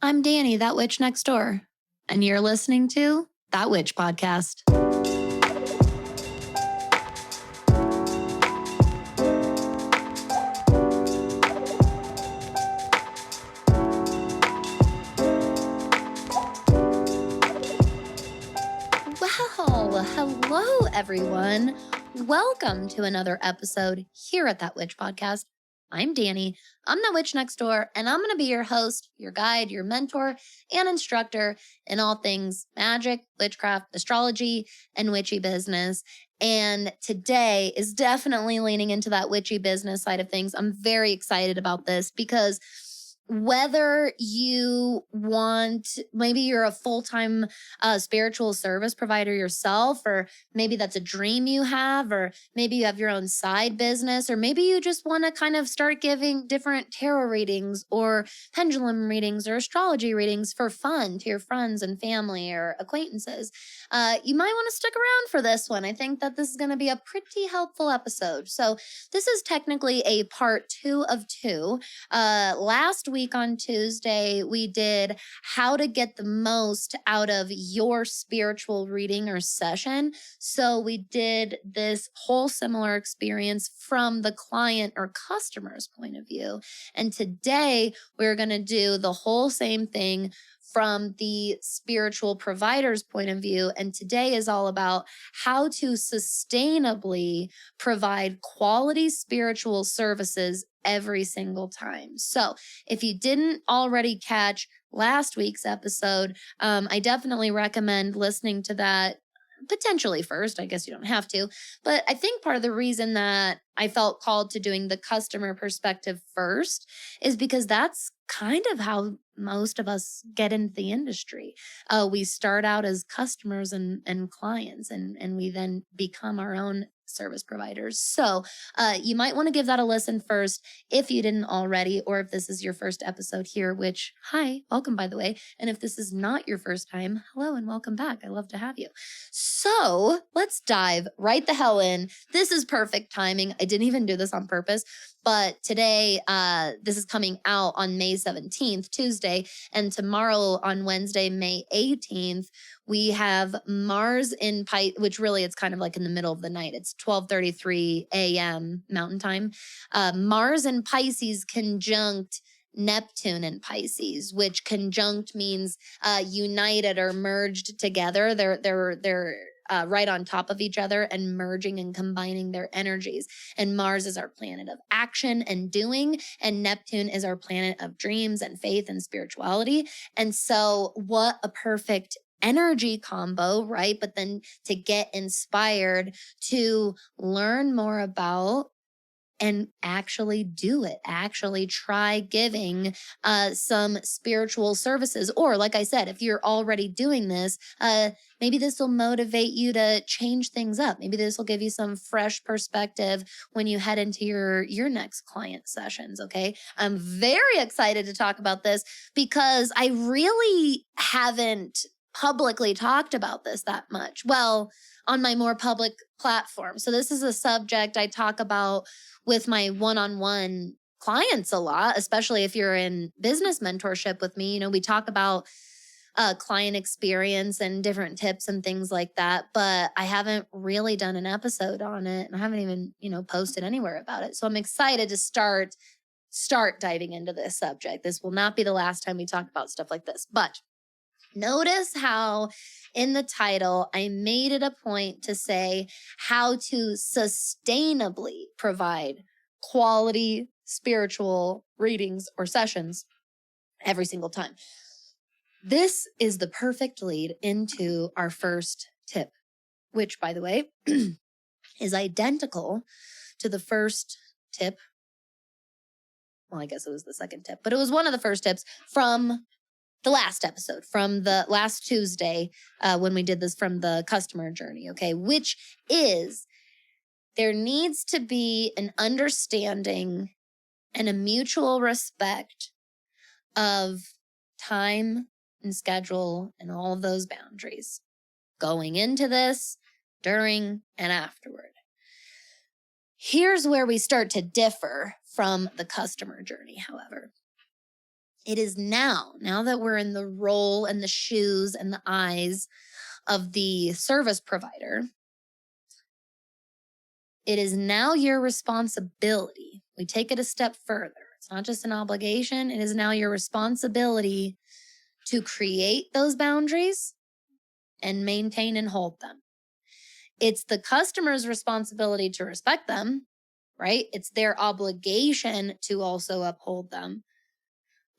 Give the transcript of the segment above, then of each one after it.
I'm Dani, that witch next door, and you're listening to That Witch Podcast. Well, hello everyone. Welcome to another episode here at That Witch Podcast. I'm Dani. I'm the witch next door, and I'm going to be your host, your guide, your mentor, and instructor in all things magic, witchcraft, astrology, and witchy business. And today is definitely leaning into that witchy business side of things. I'm very excited about this because whether you want, maybe you're a full-time spiritual service provider yourself, or maybe that's a dream you have, or maybe you have your own side business, or maybe you just want to kind of start giving different tarot readings or pendulum readings or astrology readings for fun to your friends and family or acquaintances, you might want to stick around for this one. I think that this is going to be a pretty helpful episode. So this is technically a part 2 of 2. Last week on Tuesday, we did how to get the most out of your spiritual reading or session. So we did this whole similar experience from the client or customer's point of view. And today we're going to do the whole same thing from the spiritual provider's point of view. And today is all about how to sustainably provide quality spiritual services every single time. So if you didn't already catch last week's episode, I definitely recommend listening to that potentially first. I guess you don't have to, but I think part of the reason that I felt called to doing the customer perspective first is because that's kind of how most of us get into the industry. We start out as customers and clients, and we then become our own service providers. So you might want to give that a listen first if you didn't already, or if this is your first episode here, which, hi, welcome, by the way. And if this is not your first time, hello and welcome back. I love to have you. So let's dive right the hell in. This is perfect timing. I didn't even do this on purpose, but today, this is coming out on May 17th, Tuesday, and tomorrow on Wednesday, May 18th, we have Mars in Pisces, which really it's kind of like in the middle of the night. It's 12:33 a.m. Mountain Time. Mars in Pisces conjunct Neptune in Pisces, which conjunct means united or merged together. They're right on top of each other and merging and combining their energies. And Mars is our planet of action and doing, and Neptune is our planet of dreams and faith and spirituality. And so what a perfect energy combo, right? But then to get inspired to learn more about and actually do it, actually try giving some spiritual services. Or like I said, if you're already doing this, maybe this will motivate you to change things up. Maybe this will give you some fresh perspective when you head into your next client sessions, okay? I'm very excited to talk about this because I really haven't publicly talked about this that much. Well, on my more public platform. So this is a subject I talk about with my one-on-one clients a lot, especially if you're in business mentorship with me. You know, we talk about client experience and different tips and things like that, but I haven't really done an episode on it, and I haven't even, posted anywhere about it. So I'm excited to start diving into this subject. This will not be the last time we talk about stuff like this, but notice how in the title, I made it a point to say how to sustainably provide quality spiritual readings or sessions every single time. This is the perfect lead into our first tip, which, by the way, is identical to the first tip. Well, I guess it was the second tip, but it was one of the first tips from the last episode, from the last Tuesday, when we did this from the customer journey, okay, which is there needs to be an understanding and a mutual respect of time and schedule and all of those boundaries going into this, during, and afterward. Here's where we start to differ from the customer journey, however. It is now that we're in the role and the shoes and the eyes of the service provider, it is now your responsibility. We take it a step further. It's not just an obligation. It is now your responsibility to create those boundaries and maintain and hold them. It's the customer's responsibility to respect them, right? It's their obligation to also uphold them.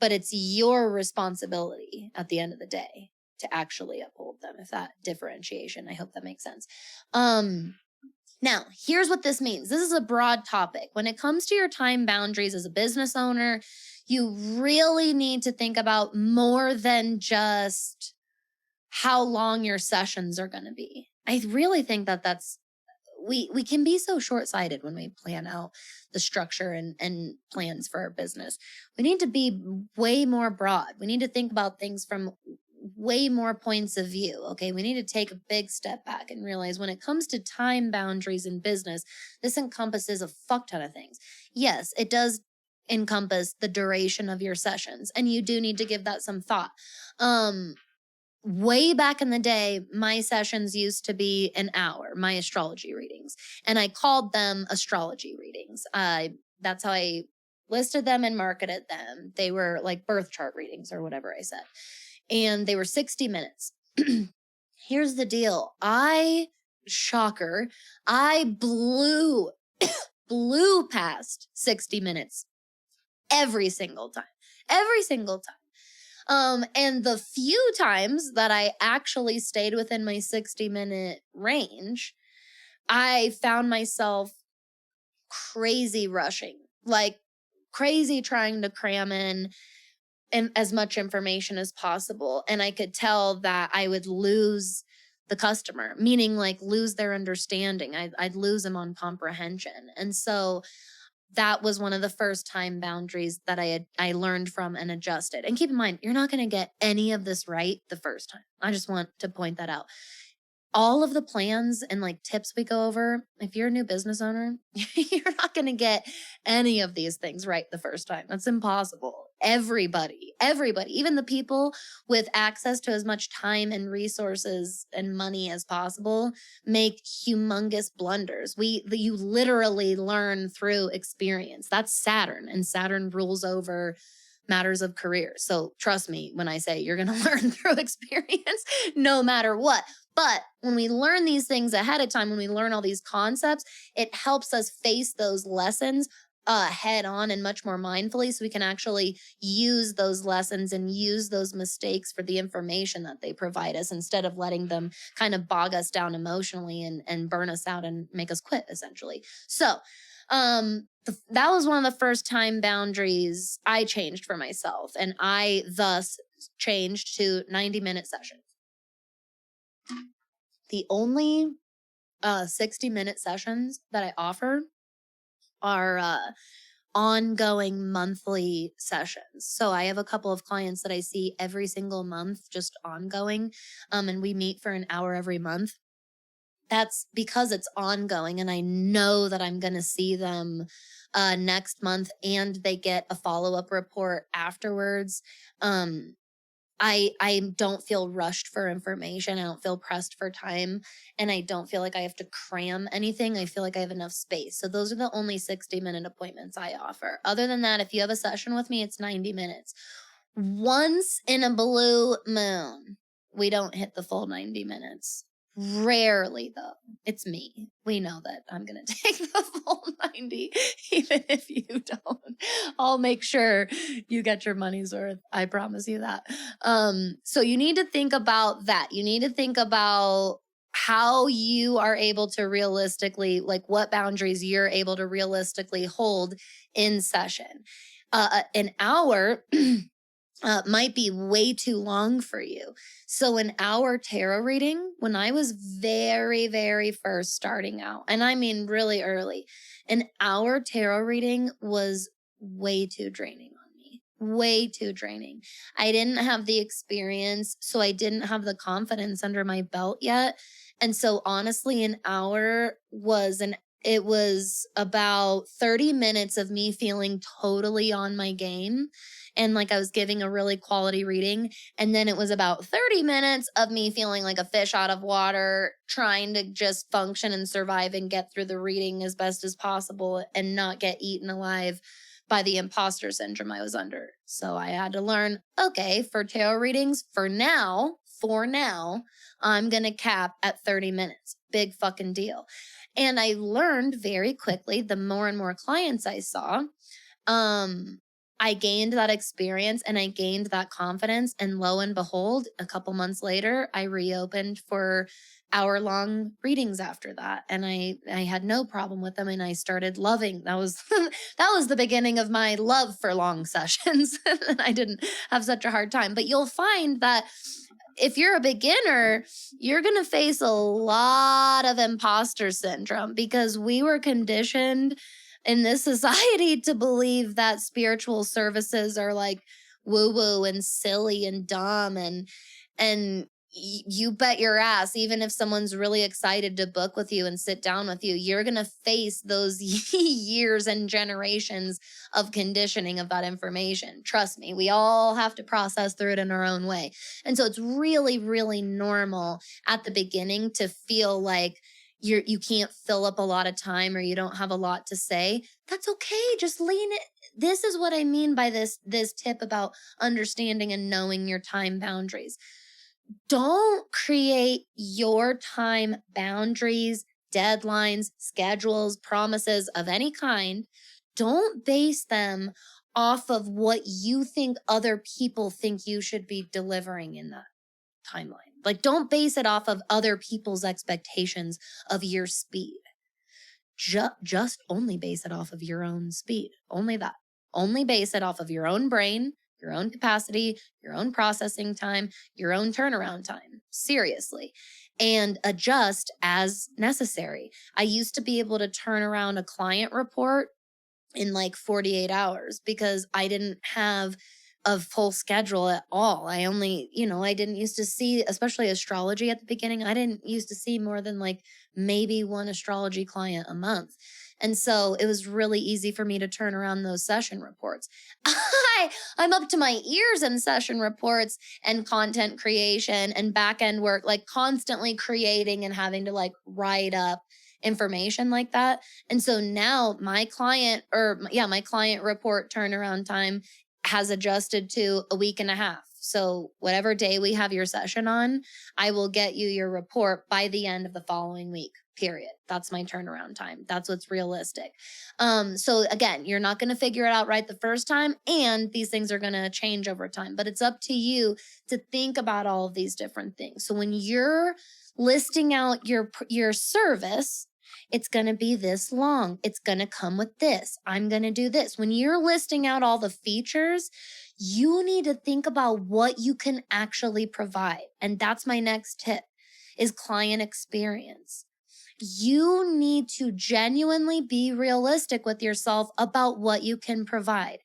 But it's your responsibility at the end of the day to actually uphold them, if that differentiation, I hope that makes sense. Now, here's what this means. This is a broad topic. When it comes to your time boundaries as a business owner, you really need to think about more than just how long your sessions are going to be. I really think that we can be so short-sighted when we plan out the structure and plans for our business. We need to be way more broad. We need to think about things from way more points of view. Okay. We need to take a big step back and realize when it comes to time boundaries in business, this encompasses a fuck ton of things. Yes, it does encompass the duration of your sessions, and you do need to give that some thought. Way back in the day, my sessions used to be an hour, my astrology readings, and I called them astrology readings. That's how I listed them and marketed them. They were like birth chart readings or whatever I said. And they were 60 minutes. Here's the deal. Shocker, I blew past 60 minutes every single time. And the few times that I actually stayed within my 60-minute range, I found myself crazy rushing, like crazy trying to cram in as much information as possible. And I could tell that I would lose the customer, meaning like lose their understanding. I'd lose them on comprehension. And so that was one of the first time boundaries that I learned from and adjusted. And keep in mind, you're not going to get any of this right the first time. I just want to point that out. All of the plans and like tips we go over, if you're a new business owner, you're not going to get any of these things right the first time. That's impossible. Everybody, even the people with access to as much time and resources and money as possible make humongous blunders. You literally learn through experience. That's Saturn, and Saturn rules over matters of career. So trust me when I say you're going to learn through experience no matter what. But when we learn these things ahead of time, when we learn all these concepts, it helps us face those lessons head on and much more mindfully, so we can actually use those lessons and use those mistakes for the information that they provide us, instead of letting them kind of bog us down emotionally and burn us out and make us quit, essentially. So that was one of the first time boundaries I changed for myself, and I thus changed to 90-minute sessions. The only 60-minute sessions that I offer are ongoing monthly sessions. So I have a couple of clients that I see every single month, just ongoing, and we meet for an hour every month. That's because it's ongoing, and I know that I'm going to see them next month, and they get a follow-up report afterwards. I don't feel rushed for information. I don't feel pressed for time, and I don't feel like I have to cram anything. I feel like I have enough space. So those are the only 60-minute appointments I offer. Other than that, if you have a session with me, it's 90 minutes. Once in a blue moon, we don't hit the full 90 minutes. Rarely, though. It's me. We know that I'm going to take the full 90, even if you don't. I'll make sure you get your money's worth. I promise you that. So you need to think about that. You need to think about how you are able to realistically, like what boundaries you're able to realistically hold in session. An hour might be way too long for you. So an hour tarot reading, when I was very, very first starting out, and I mean really early, an hour tarot reading was way too draining on me. Way too draining. I didn't have the experience, so I didn't have the confidence under my belt yet. And so honestly, an hour it was about 30 minutes of me feeling totally on my game and like I was giving a really quality reading. And then it was about 30 minutes of me feeling like a fish out of water, trying to just function and survive and get through the reading as best as possible and not get eaten alive by the imposter syndrome I was under. So I had to learn, okay, for tarot readings, for now, I'm going to cap at 30 minutes. Big fucking deal. And I learned very quickly, the more and more clients I saw, I gained that experience and I gained that confidence. And lo and behold, a couple months later, I reopened for hour-long readings after that. And I had no problem with them. And I started loving. That was that was the beginning of my love for long sessions. And I didn't have such a hard time. But you'll find that if you're a beginner, you're going to face a lot of imposter syndrome because we were conditioned in this society to believe that spiritual services are like woo-woo and silly and dumb and you bet your ass, even if someone's really excited to book with you and sit down with you, you're going to face those years and generations of conditioning of that information. Trust me, we all have to process through it in our own way. And so it's really, really normal at the beginning to feel like you can't fill up a lot of time or you don't have a lot to say. That's okay. Just lean it. This is what I mean by this tip about understanding and knowing your time boundaries. Don't create your time boundaries, deadlines, schedules, promises of any kind. Don't base them off of what you think other people think you should be delivering in that timeline. Like, don't base it off of other people's expectations of your speed. Just only base it off of your own speed. Only that. Only base it off of your own brain, your own capacity, your own processing time, your own turnaround time. Seriously. And adjust as necessary. I used to be able to turn around a client report in like 48 hours because I didn't have a full schedule at all. I only, I didn't used to see, especially astrology at the beginning, I didn't used to see more than like maybe one astrology client a month. And so it was really easy for me to turn around those session reports. I'm up to my ears in session reports and content creation and back end work, like constantly creating and having to like write up information like that. And so now my client report turnaround time has adjusted to a week and a half. So whatever day we have your session on, I will get you your report by the end of the following week, period. That's my turnaround time. That's what's realistic. So again, you're not going to figure it out right the first time, and these things are going to change over time, but it's up to you to think about all of these different things. So when you're listing out your service, it's going to be this long. It's going to come with this. I'm going to do this. When you're listing out all the features, you need to think about what you can actually provide. And that's my next tip is client experience. You need to genuinely be realistic with yourself about what you can provide.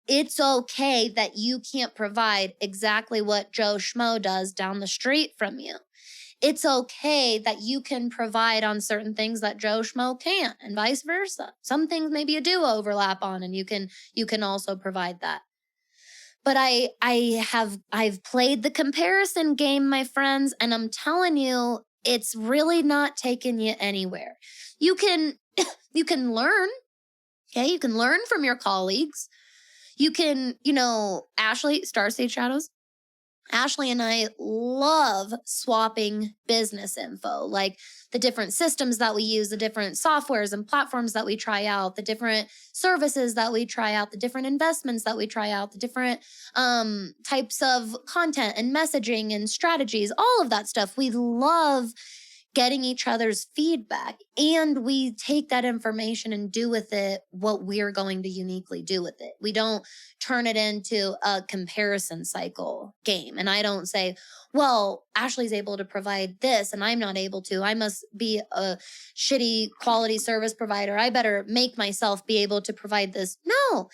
It's okay that you can't provide exactly what Joe Schmo does down the street from you. It's okay that you can provide on certain things that Joe Schmo can't, and vice versa. Some things maybe you do overlap on, and you can also provide that. But I've played the comparison game, my friends, and I'm telling you, it's really not taking you anywhere. You can learn, okay? You can learn from your colleagues. You can, Ashley, Starseed Shadows. Ashley and I love swapping business info, like the different systems that we use, the different softwares and platforms that we try out, the different services that we try out, the different investments that we try out, the different types of content and messaging and strategies, all of that stuff. We love getting each other's feedback, and we take that information and do with it what we're going to uniquely do with it. We don't turn it into a comparison cycle game. And I don't say, well, Ashley's able to provide this and I'm not able to. I must be a shitty quality service provider. I better make myself be able to provide this. No,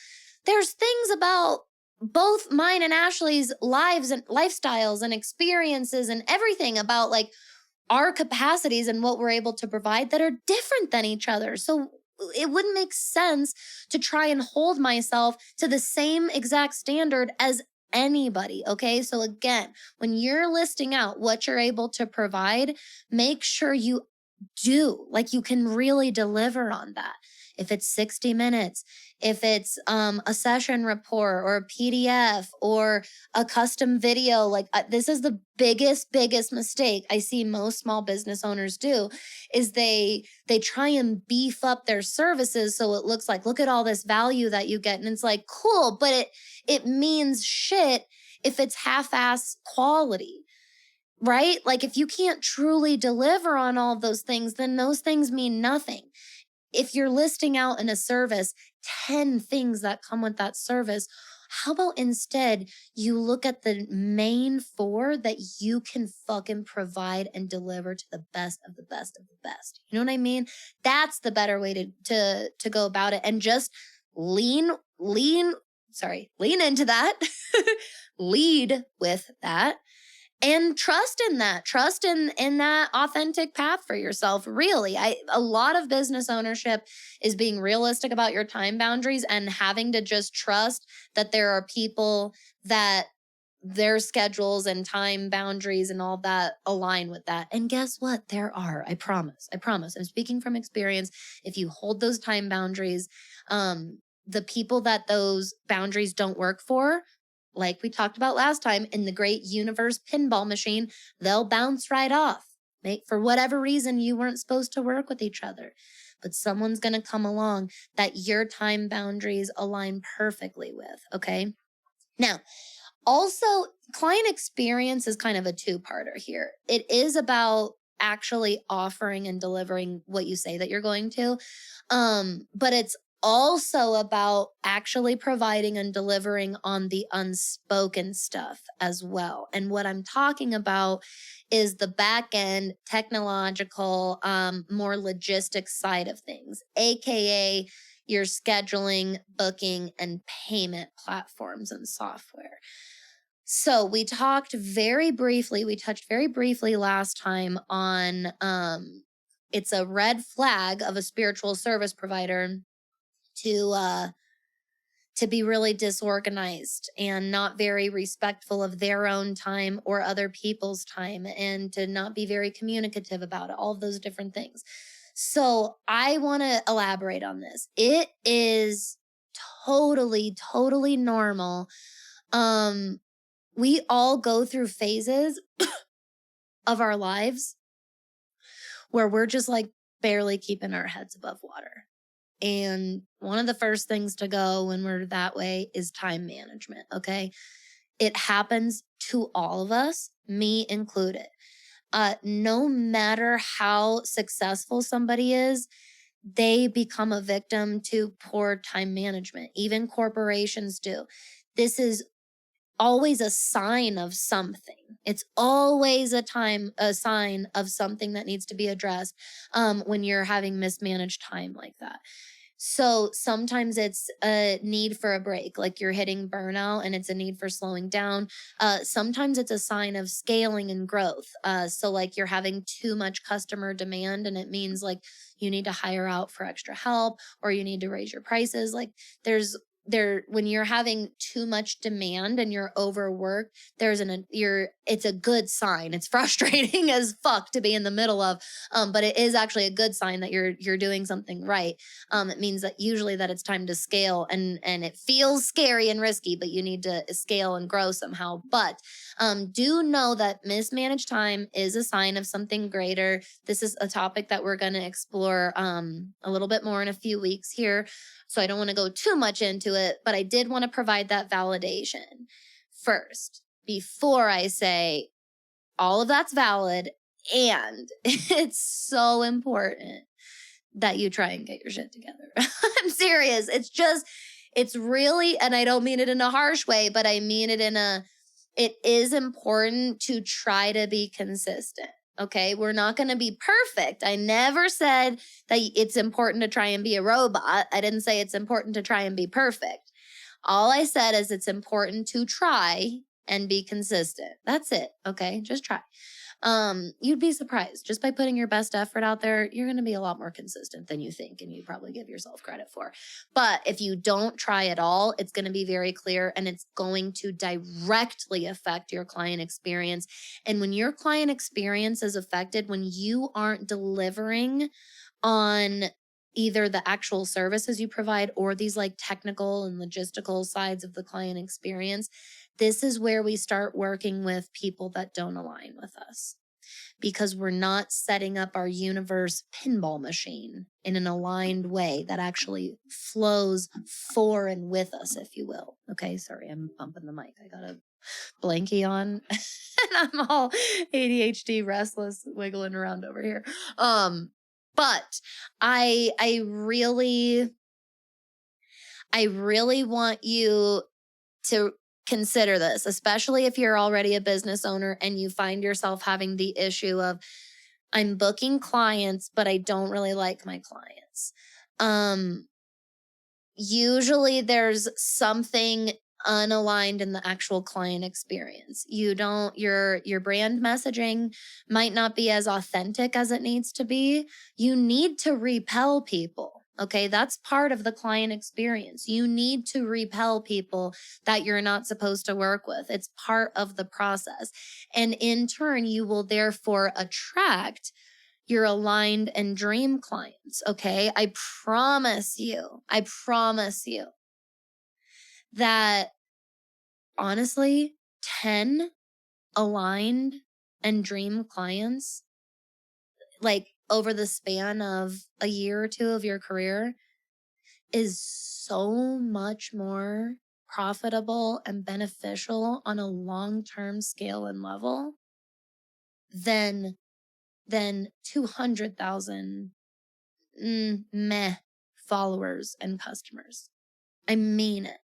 there's things about both mine and Ashley's lives and lifestyles and experiences and everything about like our capacities and what we're able to provide that are different than each other. So it wouldn't make sense to try and hold myself to the same exact standard as anybody. Okay. So again, when you're listing out what you're able to provide, make sure you do, like, you can really deliver on that. If it's 60 minutes, if it's a session report or a PDF or a custom video, like this is the biggest mistake I see most small business owners do, is they try and beef up their services so it looks like, look at all this value that you get, and it's like, cool, but it means shit if it's half-ass quality. Right? Like if you can't truly deliver on all of those things, then those things mean nothing. If you're listing out in a service 10 things that come with that service, how about instead you look at the main 4 that you can fucking provide and deliver to the best of the best of the best? You know what I mean? That's the better way to go about it, and just lean into that, lead with that. And trust in that. Trust in that authentic path for yourself. Really, a lot of business ownership is being realistic about your time boundaries and having to just trust that there are people that their schedules and time boundaries and all that align with that. And guess what? There are. I promise. I'm speaking from experience. If you hold those time boundaries, the people that those boundaries don't work for, like we talked about last time in the great universe pinball machine, they'll bounce right off. For whatever reason, you weren't supposed to work with each other. But someone's going to come along that your time boundaries align perfectly with, okay? Now, also, client experience is kind of a 2-parter here. It is about actually offering and delivering what you say that you're going to. But it's also about actually providing and delivering on the unspoken stuff as well. And what I'm talking about is the back end technological, more logistic side of things, AKA your scheduling, booking, and payment platforms and software. So we touched very briefly last time on it's a red flag of a spiritual service provider to be really disorganized and not very respectful of their own time or other people's time, and to not be very communicative about it, all of those different things. So I want to elaborate on this. It is totally normal. We all go through phases of our lives where we're just like barely keeping our heads above water. And one of the first things to go when we're that way is time management, okay? It happens to all of us, me included. No matter how successful somebody is, they become a victim to poor time management. Even corporations do. This is always a sign of something. It's always a sign of something that needs to be addressed when you're having mismanaged time like that. So sometimes it's a need for a break, like you're hitting burnout and it's a need for slowing down. Sometimes it's a sign of scaling and growth. So like you're having too much customer demand and it means like you need to hire out for extra help, or you need to raise your prices. Like when you're having too much demand and you're overworked, it's a good sign. It's frustrating as fuck to be in the middle of, but it is actually a good sign that you're doing something right. It means that usually that it's time to scale, and it feels scary and risky, but you need to scale and grow somehow. But do know that mismanaged time is a sign of something greater. This is a topic that we're going to explore a little bit more in a few weeks here. So I don't want to go too much into it, but I did want to provide that validation first before I say all of that's valid. And it's so important that you try and get your shit together. I'm serious. It's really, and I don't mean it in a harsh way, but I mean it it is important to try to be consistent. Okay, we're not going to be perfect. I never said that it's important to try and be a robot. I didn't say it's important to try and be perfect. All I said is it's important to try and be consistent. That's it. Okay, just try. You'd be surprised. Just by putting your best effort out there, you're going to be a lot more consistent than you think, and you probably give yourself credit for. But if you don't try at all, it's going to be very clear, and it's going to directly affect your client experience. And when your client experience is affected, when you aren't delivering on either the actual services you provide or these like technical and logistical sides of the client experience, this is where we start working with people that don't align with us, because we're not setting up our universe pinball machine in an aligned way that actually flows for and with us, if you will. Okay, sorry, I'm bumping the mic. I got a blankie on and I'm all ADHD restless wiggling around over here. But I really want you to consider this, especially if you're already a business owner and you find yourself having the issue of, I'm booking clients, but I don't really like my clients. Usually there's something unaligned in the actual client experience. Your brand messaging might not be as authentic as it needs to be. You need to repel people. Okay, that's part of the client experience. You need to repel people that you're not supposed to work with. It's part of the process. And in turn, you will therefore attract your aligned and dream clients. Okay, I promise you that honestly, 10 aligned and dream clients, like over the span of a year or two of your career, is so much more profitable and beneficial on a long-term scale and level than 200,000 meh followers and customers. I mean it.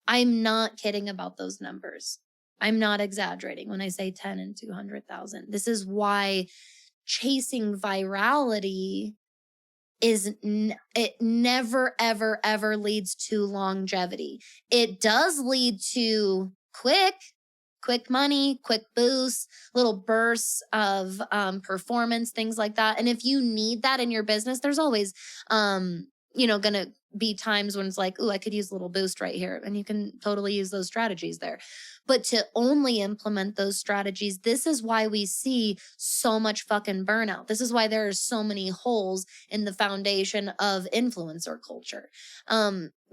I'm not kidding about those numbers. I'm not exaggerating when I say 10 and 200,000. This is why chasing virality it never, ever, ever leads to longevity. It does lead to quick money, quick boosts, little bursts of performance, things like that. And if you need that in your business, there's always, going to be times when it's like, ooh, I could use a little boost right here. And you can totally use those strategies there. But to only implement those strategies, this is why we see so much fucking burnout. This is why there are so many holes in the foundation of influencer culture.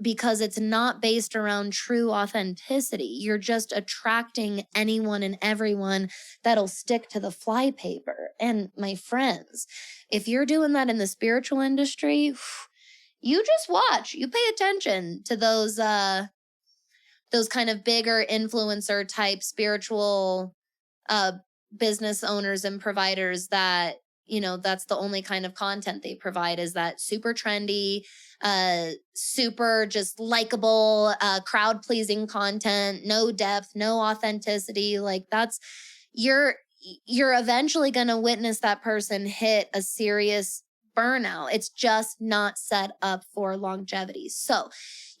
Because it's not based around true authenticity. You're just attracting anyone and everyone that'll stick to the flypaper. And my friends, if you're doing that in the spiritual industry, you just watch. You pay attention to those kind of bigger influencer type spiritual business owners and providers that, that's the only kind of content they provide, is that super trendy, super just likable, crowd pleasing content, no depth, no authenticity. Like you're eventually going to witness that person hit a serious burnout. It's just not set up for longevity. So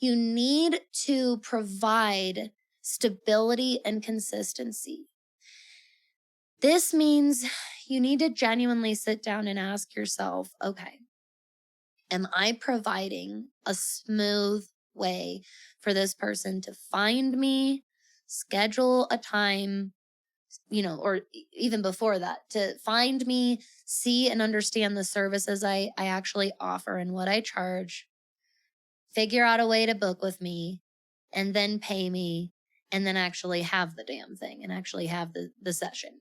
you need to provide stability and consistency. This means you need to genuinely sit down and ask yourself, okay, am I providing a smooth way for this person to find me, schedule a time, or even before that, to find me, see and understand the services I actually offer and what I charge, figure out a way to book with me, and then pay me, and then actually have the damn thing and actually have the session.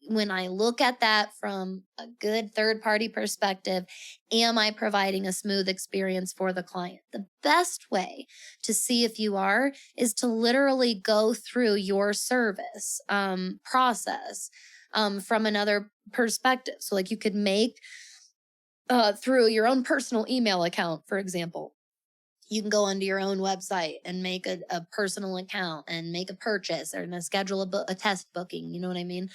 When I look at that from a good third-party perspective, am I providing a smooth experience for the client? The best way to see if you are is to literally go through your service process from another perspective. So like you could make through your own personal email account, for example. You can go onto your own website and make a personal account and make a purchase or schedule a test booking. You know what I mean?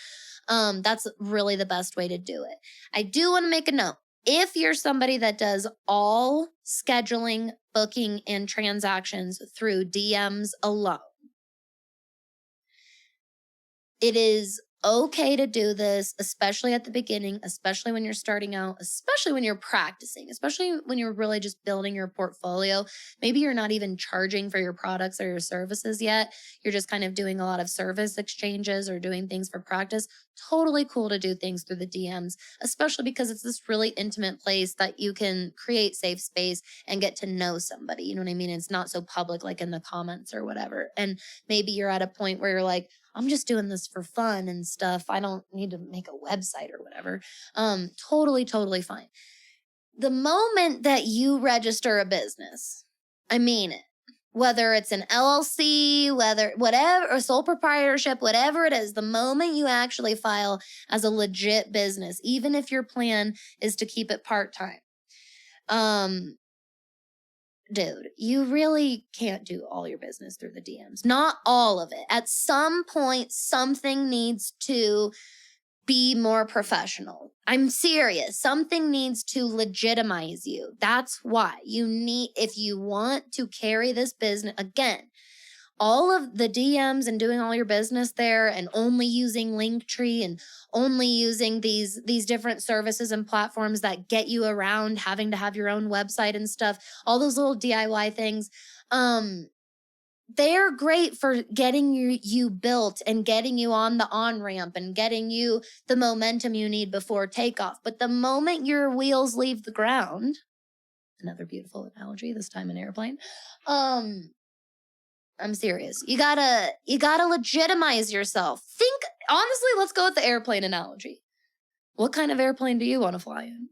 That's really the best way to do it. I do want to make a note. If you're somebody that does all scheduling, booking, and transactions through DMs alone, it is okay to do this, especially at the beginning, especially when you're starting out, especially when you're practicing, especially when you're really just building your portfolio. Maybe you're not even charging for your products or your services yet. You're just kind of doing a lot of service exchanges or doing things for practice. Totally cool to do things through the DMs, especially because it's this really intimate place that you can create safe space and get to know somebody. You know what I mean? It's not so public like in the comments or whatever. And maybe you're at a point where you're like, I'm just doing this for fun and stuff. I don't need to make a website or whatever. Totally fine. The moment that you register a business, I mean it, whether it's an LLC, whatever, a sole proprietorship, whatever it is, the moment you actually file as a legit business, even if your plan is to keep it part-time, dude, you really can't do all your business through the DMs. Not all of it. At some point, something needs to be more professional. I'm serious. Something needs to legitimize you. That's why if you want to carry this business, again, all of the DMs and doing all your business there and only using Linktree and only using these different services and platforms that get you around having to have your own website and stuff, all those little DIY things, they're great for getting you built and getting you on the on-ramp and getting you the momentum you need before takeoff. But the moment your wheels leave the ground, another beautiful analogy, this time an airplane, I'm serious. You gotta legitimize yourself. Honestly, let's go with the airplane analogy. What kind of airplane do you want to fly in?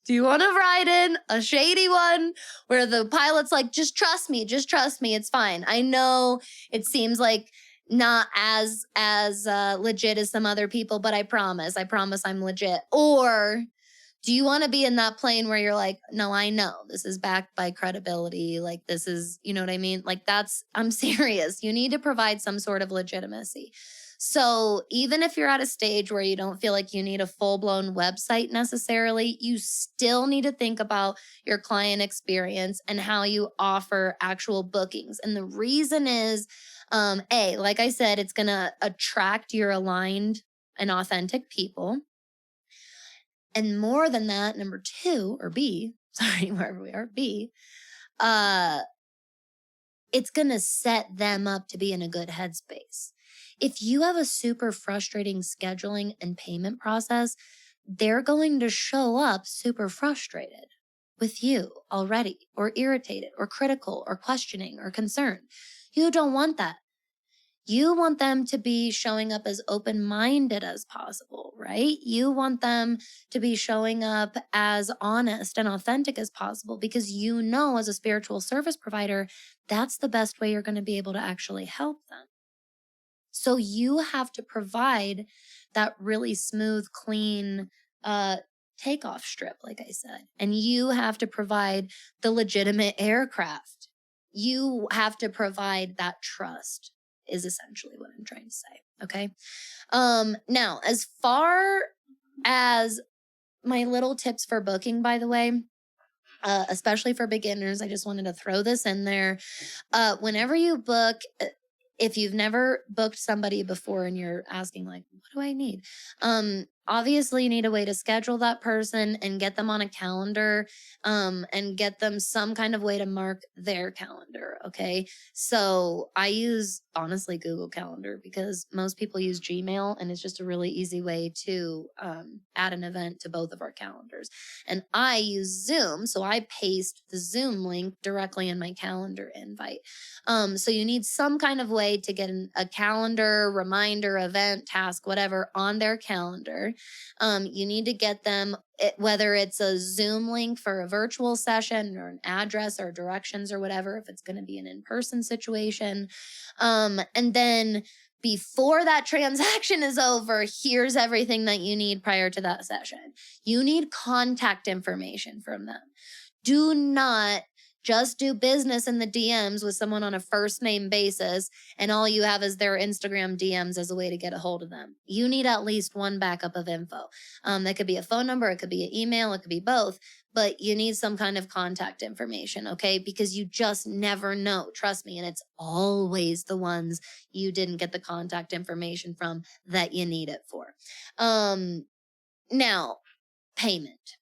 Do you want to ride in a shady one where the pilot's like, just trust me, it's fine. I know it seems like not as legit as some other people, but I promise I'm legit. Or do you want to be in that plane where you're like, no, I know this is backed by credibility. Like this is, you know what I mean? Like I'm serious. You need to provide some sort of legitimacy. So even if you're at a stage where you don't feel like you need a full-blown website necessarily, you still need to think about your client experience and how you offer actual bookings. And the reason is, like I said, it's going to attract your aligned and authentic people. And more than that, number two, or B, sorry, wherever we are, B, it's going to set them up to be in a good headspace. If you have a super frustrating scheduling and payment process, they're going to show up super frustrated with you already, or irritated, or critical, or questioning, or concerned. You don't want that. You want them to be showing up as open-minded as possible, right? You want them to be showing up as honest and authentic as possible because you know as a spiritual service provider, that's the best way you're going to be able to actually help them. So you have to provide that really smooth, clean takeoff strip, like I said. And you have to provide the legitimate aircraft. You have to provide that trust, is essentially what I'm trying to say. Okay. Now, as far as my little tips for booking, by the way, especially for beginners, I just wanted to throw this in there. Whenever you book, if you've never booked somebody before and you're asking like, what do I need? Obviously you need a way to schedule that person and get them on a calendar, and get them some kind of way to mark their calendar. Okay. So I use honestly Google Calendar because most people use Gmail and it's just a really easy way to, add an event to both of our calendars. And I use Zoom. So I paste the Zoom link directly in my calendar invite. So you need some kind of way to get a calendar, reminder, event, task, whatever on their calendar. You need to get them, whether it's a Zoom link for a virtual session or an address or directions or whatever, if it's going to be an in-person situation. And then before that transaction is over, here's everything that you need prior to that session. You need contact information from them. Do not just do business in the DMs with someone on a first name basis, and all you have is their Instagram DMs as a way to get a hold of them. You need at least one backup of info. That could be a phone number, it could be an email, it could be both, but you need some kind of contact information, okay? Because you just never know. Trust me. And it's always the ones you didn't get the contact information from that you need it for. Now, payment.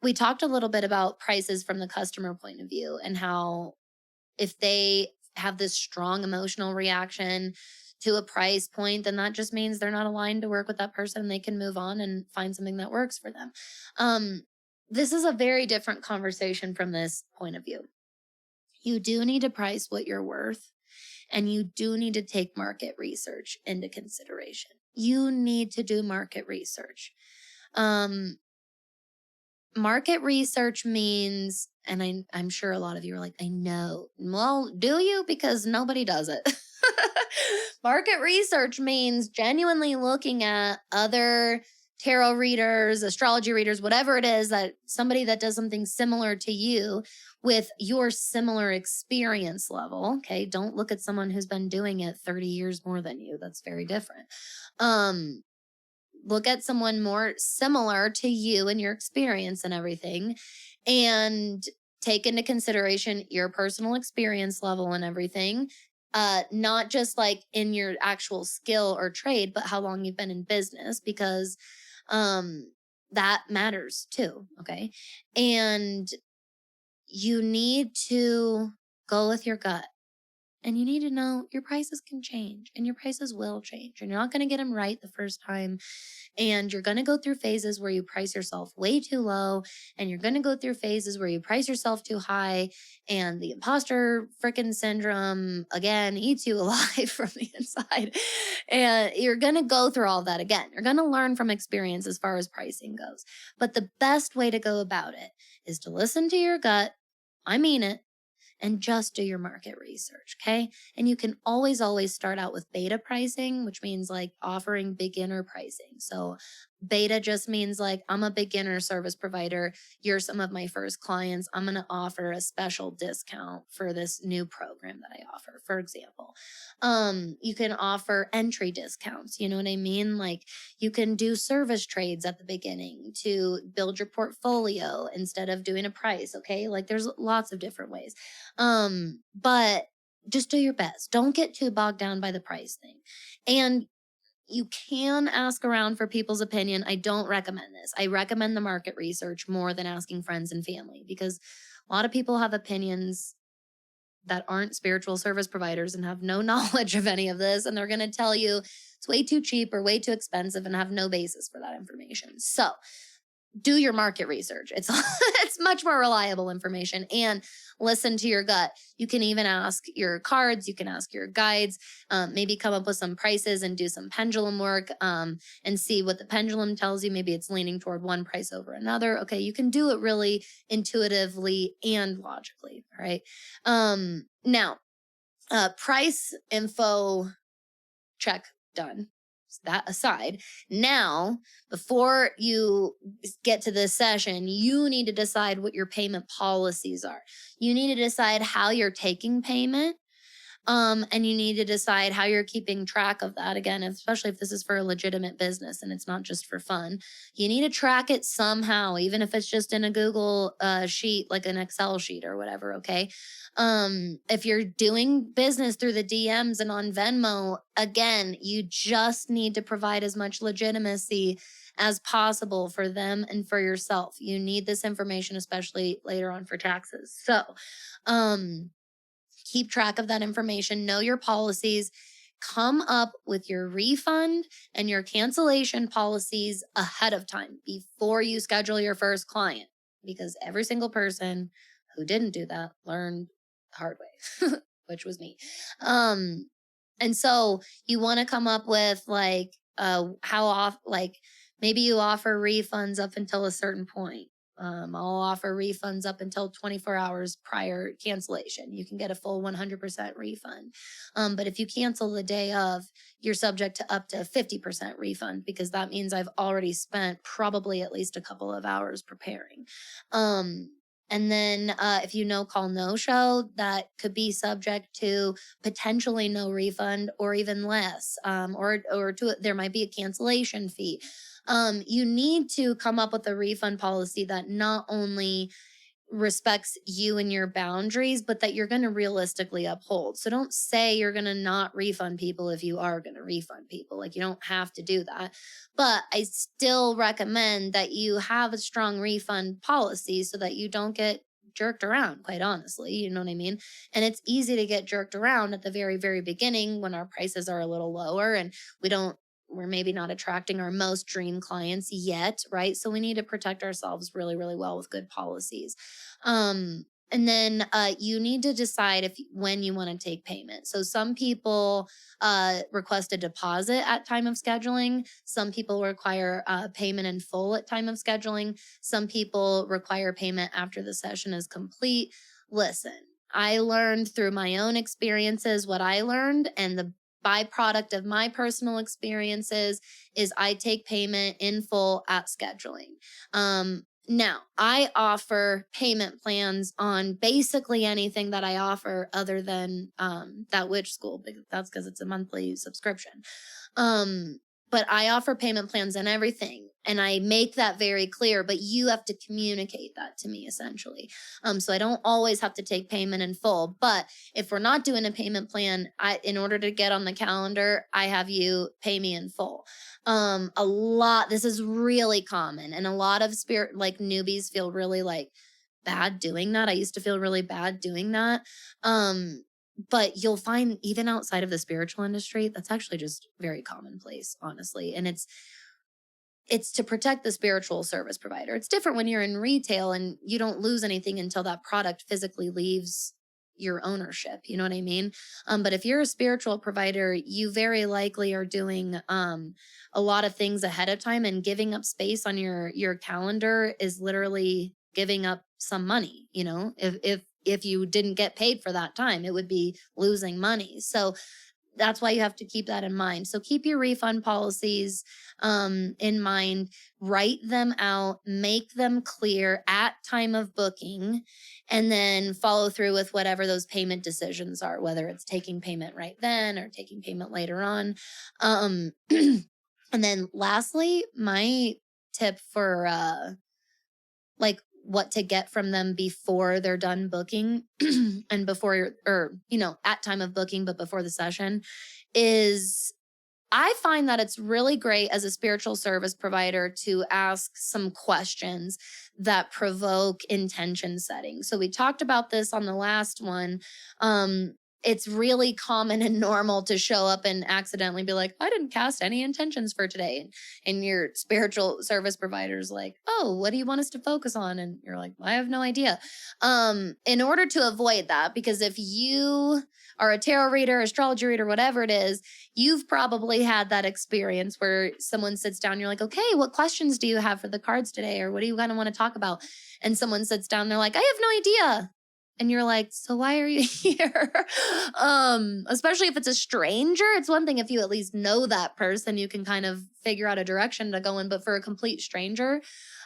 We talked a little bit about prices from the customer point of view and how if they have this strong emotional reaction to a price point, then that just means they're not aligned to work with that person and they can move on and find something that works for them. This is a very different conversation from this point of view. You do need to price what you're worth, and you do need to take market research into consideration. You need to do market research. Market research means, and I'm sure a lot of you are like, I know. Well, do you? Because nobody does it. Market research means genuinely looking at other tarot readers, astrology readers, whatever it is, that somebody that does something similar to you with your similar experience level. Okay. Don't look at someone who's been doing it 30 years more than you. That's very different. Look at someone more similar to you and your experience and everything, and take into consideration your personal experience level and everything. Not just like in your actual skill or trade, but how long you've been in business, because that matters too. Okay. And you need to go with your gut. And you need to know your prices can change, and your prices will change, and you're not going to get them right the first time. And you're going to go through phases where you price yourself way too low, and you're going to go through phases where you price yourself too high, and the imposter freaking syndrome again eats you alive from the inside. And you're going to go through all that again. You're going to learn from experience as far as pricing goes. But the best way to go about it is to listen to your gut. I mean it. And just do your market research, okay? And you can always start out with beta pricing, which means like offering beginner pricing. So beta just means like, I'm a beginner service provider. You're some of my first clients. I'm going to offer a special discount for this new program that I offer, for example. You can offer entry discounts. You know what I mean? Like you can do service trades at the beginning to build your portfolio instead of doing a price, okay? Like there's lots of different ways. But just do your best. Don't get too bogged down by the price thing. And you can ask around for people's opinion. I don't recommend this. I recommend the market research more than asking friends and family, because a lot of people have opinions that aren't spiritual service providers and have no knowledge of any of this. And they're going to tell you it's way too cheap or way too expensive and have no basis for that information. So do your market research. It's it's much more reliable information, and listen to your gut. You can even ask your cards. You can ask your guides, maybe come up with some prices and do some pendulum work, and see what the pendulum tells you. Maybe it's leaning toward one price over another. Okay. You can do it really intuitively and logically. All right. Now, price info check done. That aside, now, before you get to this session, you need to decide what your payment policies are. You need to decide how you're taking payment. And you need to decide how you're keeping track of that. Again, especially if this is for a legitimate business and it's not just for fun, you need to track it somehow, even if it's just in a Google sheet, like an Excel sheet or whatever. Okay. If you're doing business through the DMs and on Venmo, again, you just need to provide as much legitimacy as possible for them and for yourself. You need this information, especially later on for taxes. So, keep track of that information, know your policies, come up with your refund and your cancellation policies ahead of time before you schedule your first client, because every single person who didn't do that learned the hard way, which was me. And so you want to come up with like, how off, like maybe you offer refunds up until a certain point. I'll offer refunds up until 24 hours prior cancellation. You can get a full 100% refund. But if you cancel the day of, you're subject to up to 50% refund, because that means I've already spent probably at least a couple of hours preparing. And then if you no call, no show, that could be subject to potentially no refund or even less, there might be a cancellation fee. You need to come up with a refund policy that not only respects you and your boundaries, but that you're going to realistically uphold. So don't say you're going to not refund people if you are going to refund people. Like, you don't have to do that. But I still recommend that you have a strong refund policy so that you don't get jerked around, quite honestly. You know what I mean? And it's easy to get jerked around at the very, very beginning when our prices are a little lower and we're maybe not attracting our most dream clients yet, right? So we need to protect ourselves really, really well with good policies. And then you need to decide when you want to take payment. So some people request a deposit at time of scheduling. Some people require payment in full at time of scheduling. Some people require payment after the session is complete. Listen, I learned through my own experiences what I learned, and the byproduct of my personal experiences is I take payment in full at scheduling. Now, I offer payment plans on basically anything that I offer other than that witch school. That's because it's a monthly subscription. But I offer payment plans on everything, and I make that very clear, but you have to communicate that to me essentially. So I don't always have to take payment in full, but if we're not doing a payment plan, in order to get on the calendar, I have you pay me in full. This is really common, and a lot of like newbies feel really like bad doing that. I used to feel really bad doing that. But you'll find even outside of the spiritual industry, that's actually just very commonplace, honestly. And it's to protect the spiritual service provider. It's different when you're in retail and you don't lose anything until that product physically leaves your ownership. You know what I mean? But if you're a spiritual provider, you very likely are doing a lot of things ahead of time, and giving up space on your calendar is literally giving up some money. You know, if you didn't get paid for that time, it would be losing money. So that's why you have to keep that in mind. So keep your refund policies in mind, write them out, make them clear at time of booking, and then follow through with whatever those payment decisions are, whether it's taking payment right then or taking payment later on. And then lastly, my tip for like what to get from them before they're done booking and at time of booking, but before the session, is I find that it's really great as a spiritual service provider to ask some questions that provoke intention setting. So we talked about this on the last one. It's really common and normal to show up and accidentally be like, I didn't cast any intentions for today. And your spiritual service provider's like, oh, what do you want us to focus on? And you're like, I have no idea. In order to avoid that, because if you are a tarot reader, astrology reader, whatever it is, you've probably had that experience where someone sits down, you're like, okay, what questions do you have for the cards today? Or what do you kind of want to talk about? And someone sits down, they're like, I have no idea. And you're like, so why are you here? Especially if it's a stranger. It's one thing if you at least know that person, you can kind of figure out a direction to go in. But for a complete stranger,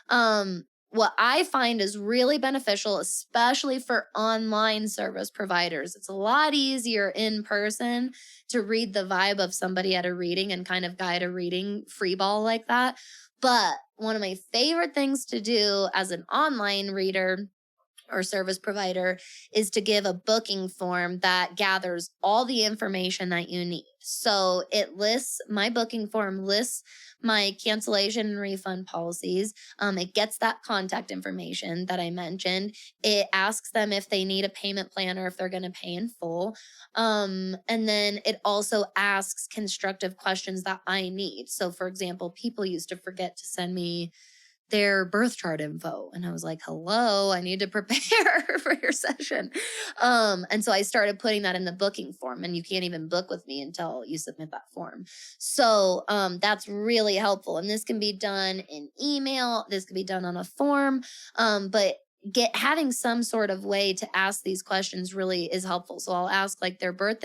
what I find is really beneficial, especially for online service providers. It's a lot easier in person to read the vibe of somebody at a reading and kind of guide a reading free ball like that. But one of my favorite things to do as an online reader or service provider is to give a booking form that gathers all the information that you need. So my booking form lists my cancellation and refund policies. It gets that contact information that I mentioned. It asks them if they need a payment plan or if they're going to pay in full. And then it also asks constructive questions that I need. So for example, people used to forget to send me their birth chart info. And I was like, hello, I need to prepare for your session. And so I started putting that in the booking form, and you can't even book with me until you submit that form. So that's really helpful. And this can be done in email. This can be done on a form. But having some sort of way to ask these questions really is helpful. So I'll ask like their birth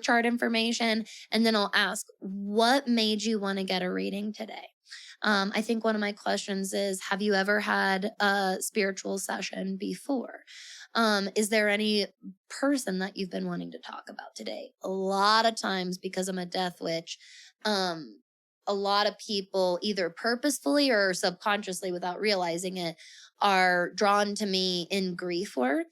chart information, and then I'll ask, what made you want to get a reading today? I think one of my questions is, have you ever had a spiritual session before? Is there any person that you've been wanting to talk about today? A lot of times, because I'm a death witch, um, a lot of people, either purposefully or subconsciously without realizing it, are drawn to me in grief work.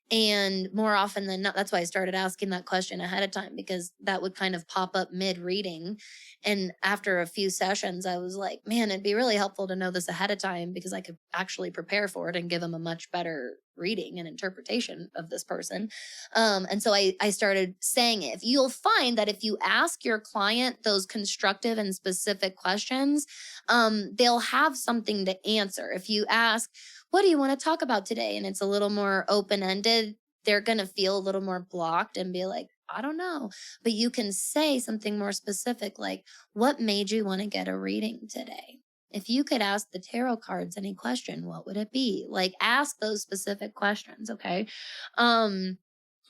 And more often than not, that's why I started asking that question ahead of time, because that would kind of pop up mid reading. And after a few sessions, I was like, man, it'd be really helpful to know this ahead of time, because I could actually prepare for it and give them a much better reading and interpretation of this person. And so I started saying it. If you'll find that if you ask your client those constructive and specific questions, they'll have something to answer. If you ask, what do you want to talk about today? And it's a little more open ended, they're going to feel a little more blocked and be like, I don't know. But you can say something more specific, like, what made you want to get a reading today? If you could ask the tarot cards any question, what would it be? Like, ask those specific questions. Okay. Um,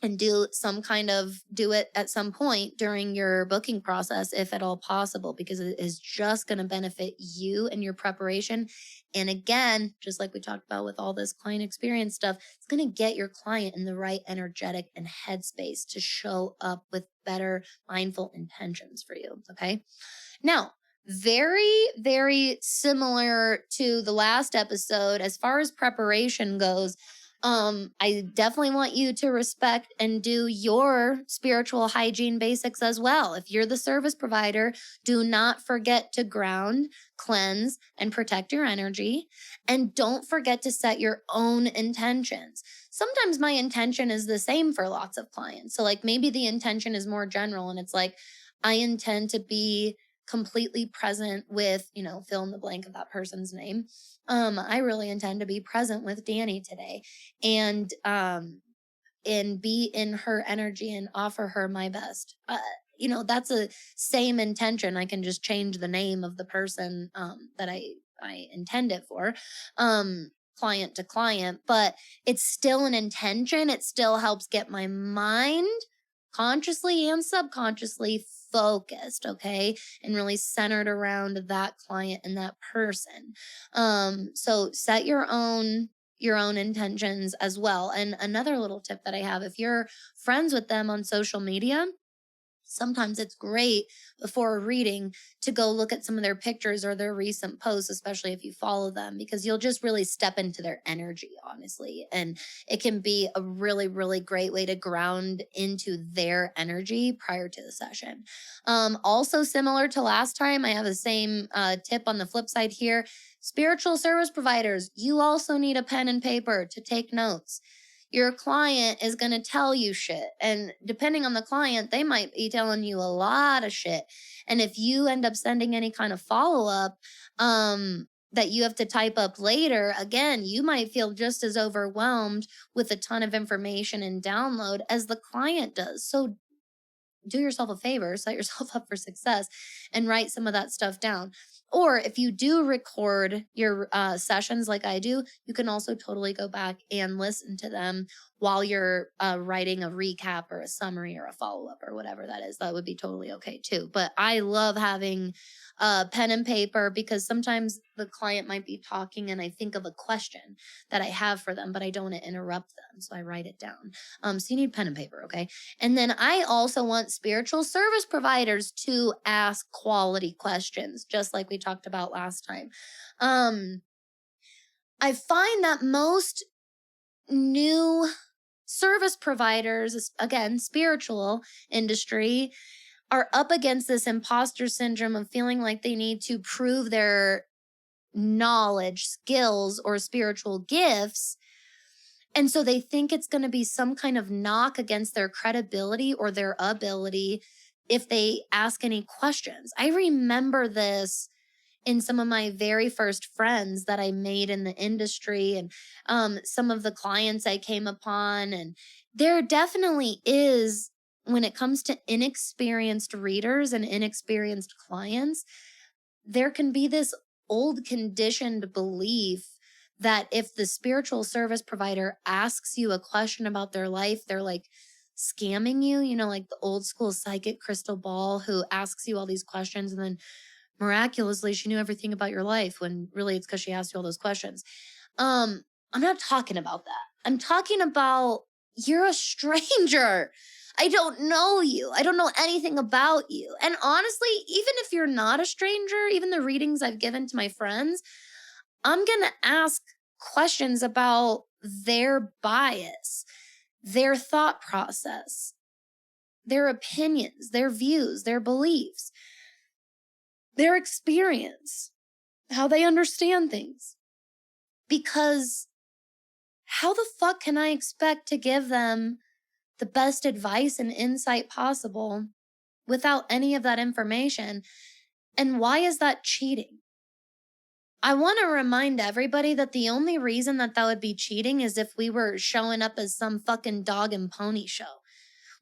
and do it at some point during your booking process, if at all possible, because it is just going to benefit you and your preparation. And again, just like we talked about with all this client experience stuff, it's going to get your client in the right energetic and headspace to show up with better mindful intentions for you. Okay. Now, very, very similar to the last episode, as far as preparation goes, I definitely want you to respect and do your spiritual hygiene basics as well. If you're the service provider, do not forget to ground, cleanse, and protect your energy. And don't forget to set your own intentions. Sometimes my intention is the same for lots of clients. So, like, maybe the intention is more general and it's like, I intend to be completely present with, fill in the blank of that person's name. I really intend to be present with Dani today, and be in her energy and offer her my best. That's a same intention. I can just change the name of the person that I intend it for, client to client, but it's still an intention. It still helps get my mind consciously and subconsciously focused, okay, and really centered around that client and that person. So set your own intentions as well. And another little tip that I have, if you're friends with them on social media, sometimes it's great before a reading to go look at some of their pictures or their recent posts, especially if you follow them, because you'll just really step into their energy, honestly. And it can be a really, really great way to ground into their energy prior to the session. Also, similar to last time, I have the same tip on the flip side here. Spiritual service providers, you also need a pen and paper to take notes. Your client is going to tell you shit. And depending on the client, they might be telling you a lot of shit. And if you end up sending any kind of follow up that you have to type up later, again, you might feel just as overwhelmed with a ton of information and download as the client does. So do yourself a favor, set yourself up for success, and write some of that stuff down. Or if you do record your sessions like I do, you can also totally go back and listen to them while you're writing a recap or a summary or a follow-up or whatever that is. That would be totally okay too. But I love having pen and paper, because sometimes the client might be talking and I think of a question that I have for them, but I don't want to interrupt them. So I write it down. So you need pen and paper, okay? And then I also want spiritual service providers to ask quality questions, just like we talked about last time. I find that most new service providers, again, spiritual industry, are up against this imposter syndrome of feeling like they need to prove their knowledge, skills, or spiritual gifts. And so they think it's going to be some kind of knock against their credibility or their ability if they ask any questions. I remember this in some of my very first friends that I made in the industry, and some of the clients I came upon. And there definitely is, when it comes to inexperienced readers and inexperienced clients, there can be this old conditioned belief that if the spiritual service provider asks you a question about their life, they're like scamming you, like the old school psychic crystal ball who asks you all these questions and then miraculously she knew everything about your life when really it's because she asked you all those questions. I'm not talking about that. I'm talking about you're a stranger. I don't know you. I don't know anything about you. And honestly, even if you're not a stranger, even the readings I've given to my friends, I'm going to ask questions about their bias, their thought process, their opinions, their views, their beliefs, their experience, how they understand things. Because how the fuck can I expect to give them the best advice and insight possible without any of that information? And why is that cheating? I want to remind everybody that the only reason that would be cheating is if we were showing up as some fucking dog and pony show.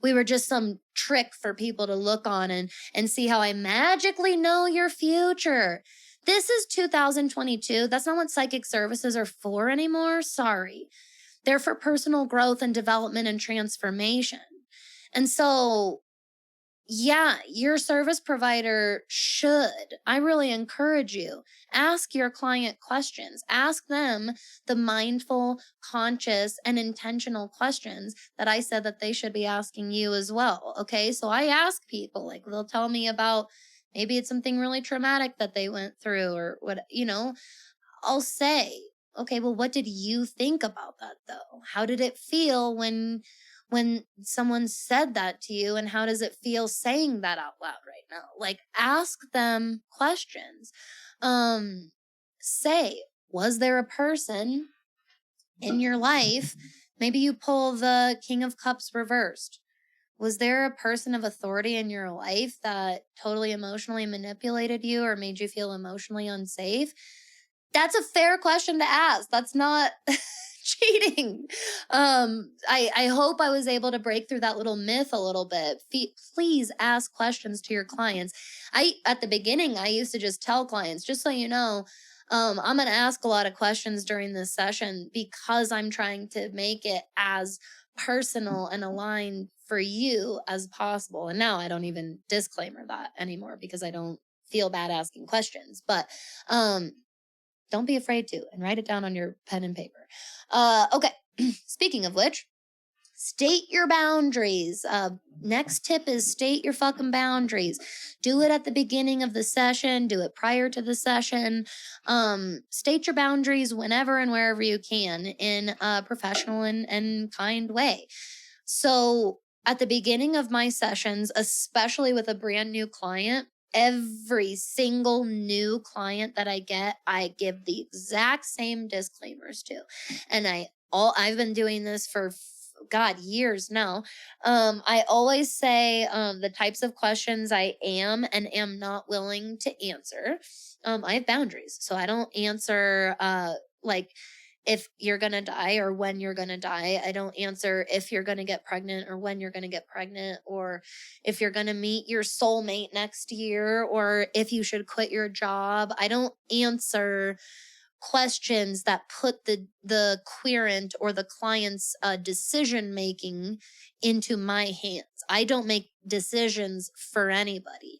We were just some trick for people to look on and see how I magically know your future. This is 2022. That's not what psychic services are for anymore. Sorry. They're for personal growth and development and transformation. And so, yeah, your service provider should, I really encourage you, ask your client questions. Ask them the mindful, conscious, and intentional questions that I said that they should be asking you as well. Okay. So I ask people, like, they'll tell me about maybe it's something really traumatic that they went through or what, I'll say, okay, well, what did you think about that though? How did it feel when someone said that to you, and how does it feel saying that out loud right now? Like, ask them questions. Say, was there a person in your life? Maybe you pull the King of Cups reversed. Was there a person of authority in your life that totally emotionally manipulated you or made you feel emotionally unsafe? That's a fair question to ask. That's not cheating. I hope I was able to break through that little myth a little bit. Please ask questions to your clients. At the beginning, I used to just tell clients, just so you know, I'm going to ask a lot of questions during this session because I'm trying to make it as personal and aligned for you as possible. And now I don't even disclaimer that anymore because I don't feel bad asking questions. But don't be afraid to, and write it down on your pen and paper. Okay. Speaking of which, state your boundaries. Next tip is state your fucking boundaries. Do it at the beginning of the session. Do it prior to the session. State your boundaries whenever and wherever you can in a professional and kind way. So at the beginning of my sessions, especially with a brand new client, every single new client that I get, I give the exact same disclaimers to. And I've been doing this for years now. I always say the types of questions I am and am not willing to answer. I have boundaries. So I don't answer like if you're going to die or when you're going to die. I don't answer if you're going to get pregnant or when you're going to get pregnant, or if you're going to meet your soulmate next year, or if you should quit your job. I don't answer questions that put the querent or the client's decision making into my hands. I don't make decisions for anybody.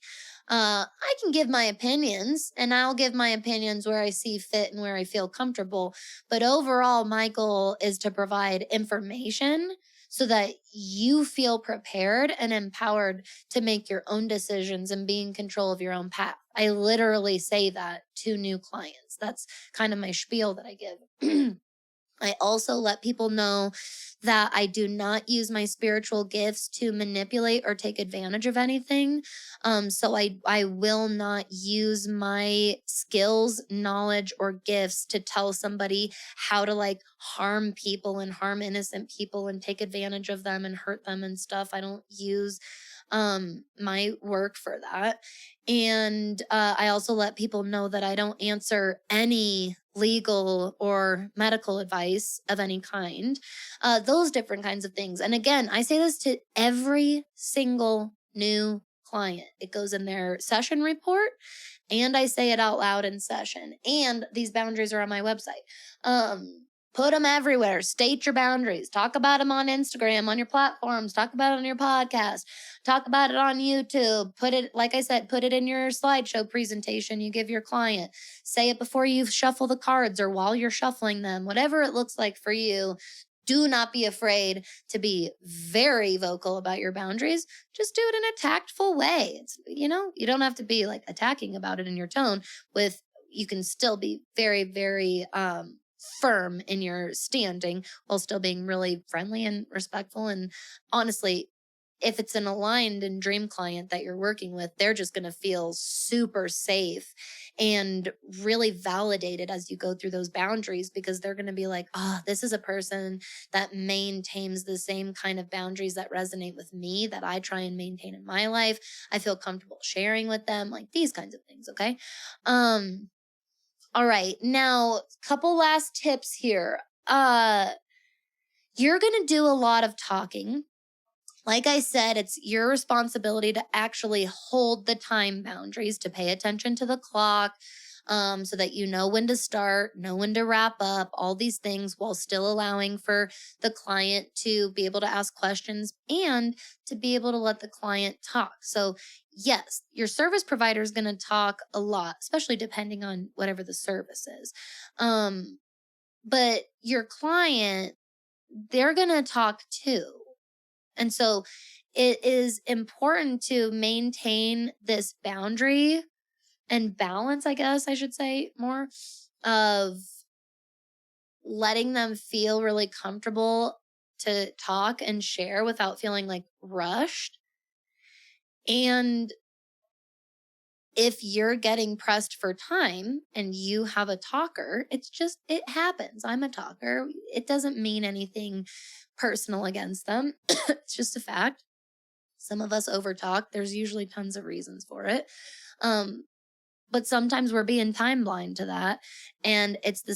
I can give my opinions, and I'll give my opinions where I see fit and where I feel comfortable. But overall, my goal is to provide information so that you feel prepared and empowered to make your own decisions and be in control of your own path. I literally say that to new clients. That's kind of my spiel that I give. I also let people know that I do not use my spiritual gifts to manipulate or take advantage of anything. So I will not use my skills, knowledge, or gifts to tell somebody how to harm people and harm innocent people and take advantage of them and hurt them and stuff. I don't use my work for that. And I also let people know that I don't answer any legal or medical advice of any kind, those different kinds of things. And again, I say this to every single new client. It goes in their session report, and I say it out loud in session. And these boundaries are on my website. Put them everywhere. State your boundaries. Talk about them on Instagram, on your platforms. Talk about it on your podcast. Talk about it on YouTube. Put it, like I said, put it in your slideshow presentation you give your client. Say it before you shuffle the cards or while you're shuffling them. Whatever it looks like for you, do not be afraid to be very vocal about your boundaries. Just do it in a tactful way. You don't have to be like attacking about it in your tone. You can still be very, very firm in your standing while still being really friendly and respectful. And honestly, if it's an aligned and dream client that you're working with, they're just going to feel super safe and really validated as you go through those boundaries, because they're going to be like, oh, this is a person that maintains the same kind of boundaries that resonate with me, that I try and maintain in my life. I feel comfortable sharing with them, like these kinds of things. Okay. All right. Now, couple last tips here. You're going to do a lot of talking. Like I said, it's your responsibility to actually hold the time boundaries, to pay attention to the clock, so that you know when to start, know when to wrap up, all these things, while still allowing for the client to be able to ask questions and to be able to let the client talk. So yes, your service provider is going to talk a lot, especially depending on whatever the service is. But your client, they're going to talk too. And so it is important to maintain this boundary and balance, I guess I should say, more, of letting them feel really comfortable to talk and share without feeling like rushed. And if you're getting pressed for time and you have a talker, it happens. I'm a talker. It doesn't mean anything personal against them. It's just a fact. Some of us overtalk. There's usually tons of reasons for it. But sometimes we're being time blind to that. And it's the